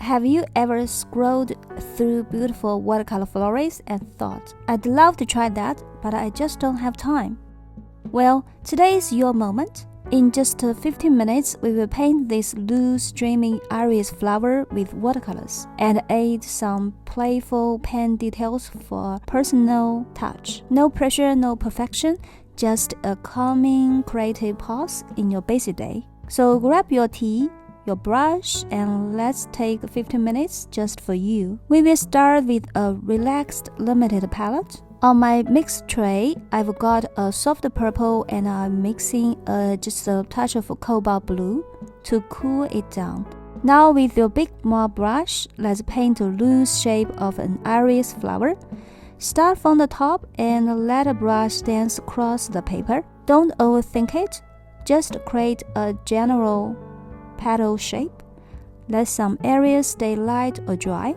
Have you ever scrolled through beautiful watercolor flowers and thought, I'd love to try that, but I just don't have time? Well, today is your moment. In just 15 minutes, we will paint this loose, streaming iris flower with watercolors and add some playful pen details for personal touch. No pressure, no perfection, just a calming, creative pause in your busy day. So grab your tea, your brush, and let's take 15 minutes just for you. We will start with a relaxed, limited palette. On my mix tray, I've got a soft purple and I'm mixing just a touch of cobalt blue to cool it down. Now with your big mop brush, let's paint a loose shape of an iris flower. Start from the top and let a brush dance across the paper. Don't overthink it, just create a general petal shape. Let some areas stay light or dry.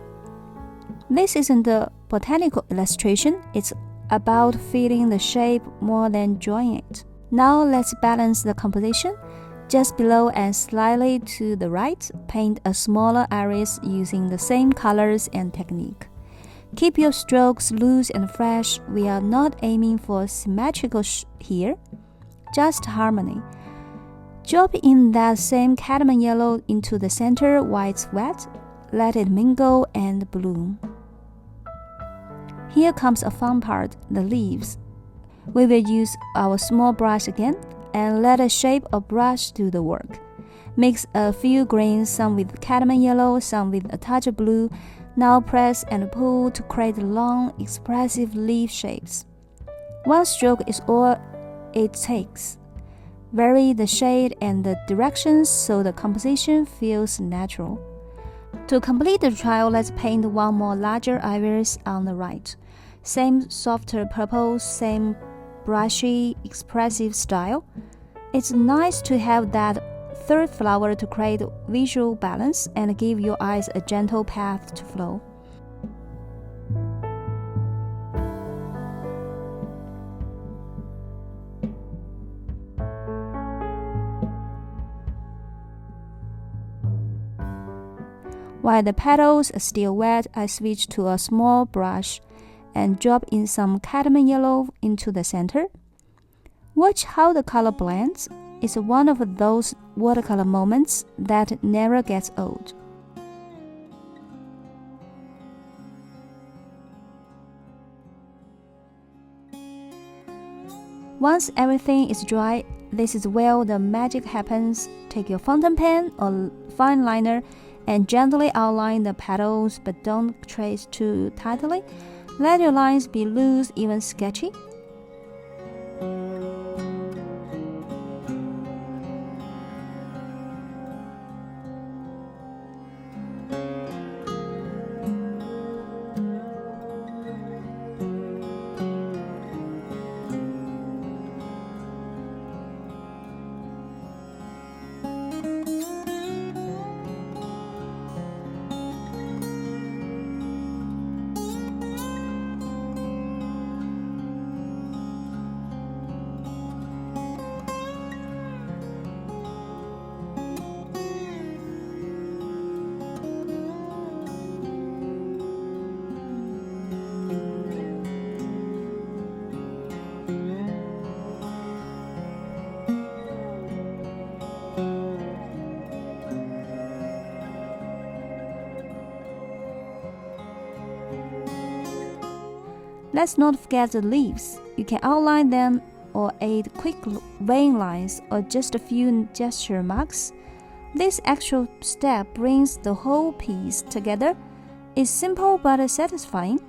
This isn't a botanical illustration, it's about feeling the shape more than drawing it. Now let's balance the composition. Just below and slightly to the right, paint a smaller iris using the same colors and technique. Keep your strokes loose and fresh. We are not aiming for symmetrical here, just harmony. Drop in that same cadmium yellow into the center while it's wet. Let it mingle and bloom. Here comes a fun part, the leaves. We will use our small brush again and let a shape of brush do the work. Mix a few greens, some with cadmium yellow, some with a touch of blue. Now press and pull to create long, expressive leaf shapes. One stroke is all it takes. Vary the shade and the directions so the composition feels natural. To complete the trial, let's paint one more larger iris on the right. Same softer purple, same brushy, expressive style. It's nice to have that third flower to create visual balance and give your eyes a gentle path to flow. While the petals are still wet, I switch to a small brush and drop in some cadmium yellow into the center. Watch how the color blends. It's one of those watercolor moments that never gets old. Once everything is dry, this is where the magic happens. Take your fountain pen or fine liner and gently outline the petals, but don't trace too tightly. Let your lines be loose, even sketchy. Let's not forget the leaves. You can outline them or add quick vein lines or just a few gesture marks. This extra step brings the whole piece together. It's simple but satisfying.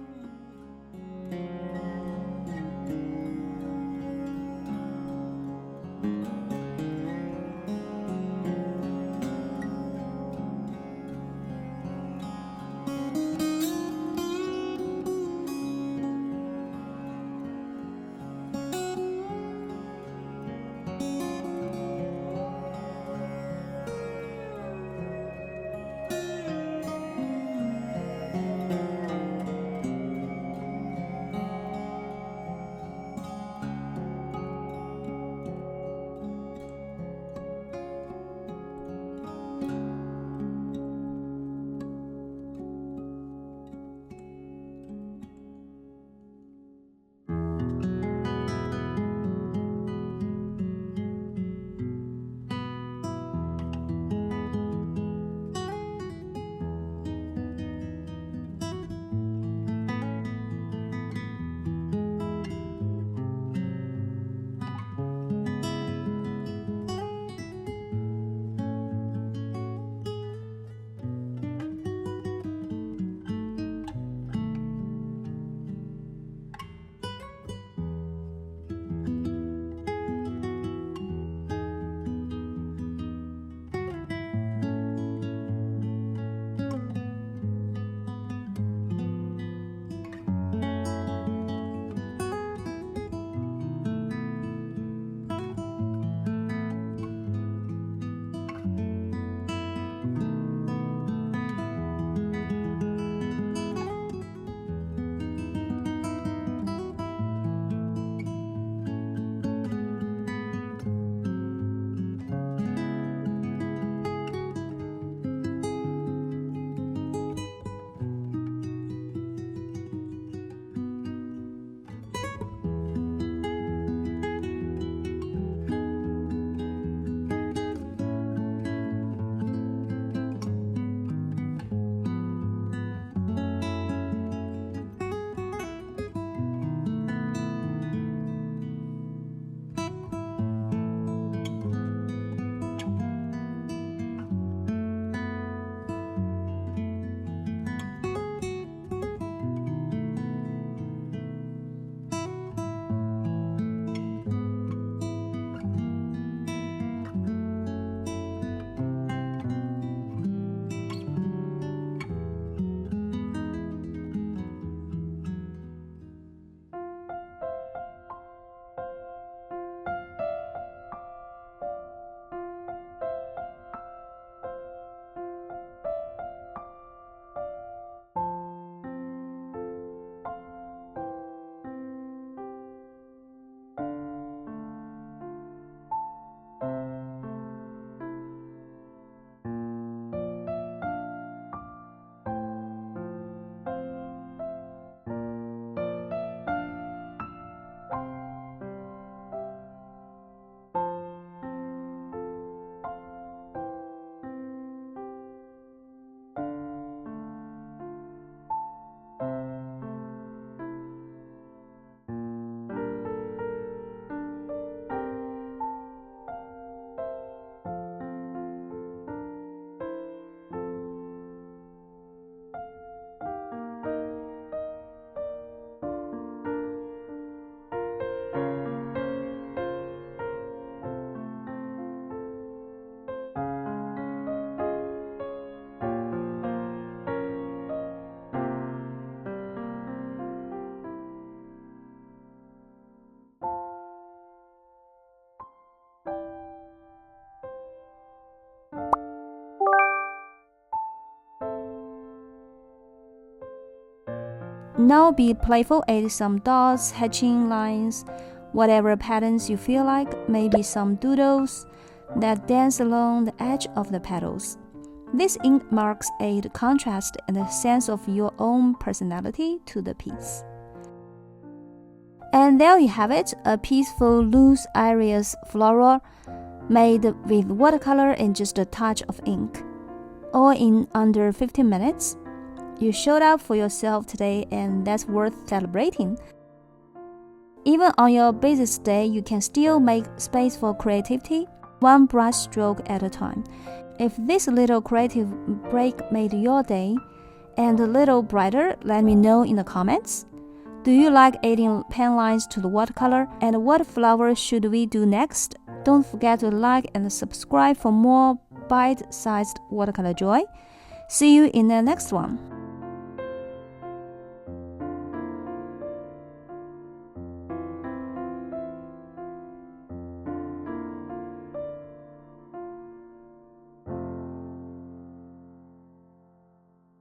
Now be playful, add some dots, hatching lines, whatever patterns you feel like, maybe some doodles that dance along the edge of the petals. These ink marks add contrast and a sense of your own personality to the piece. And there you have it, a peaceful, loose, areas floral made with watercolor and just a touch of ink. All in under 15 minutes. You showed up for yourself today, and that's worth celebrating. Even on your busiest day, you can still make space for creativity, one brush stroke at a time. If this little creative break made your day and a little brighter, let me know in the comments. Do you like adding pen lines to the watercolor? And what flower should we do next? Don't forget to like and subscribe for more bite-sized watercolor joy. See you in the next one.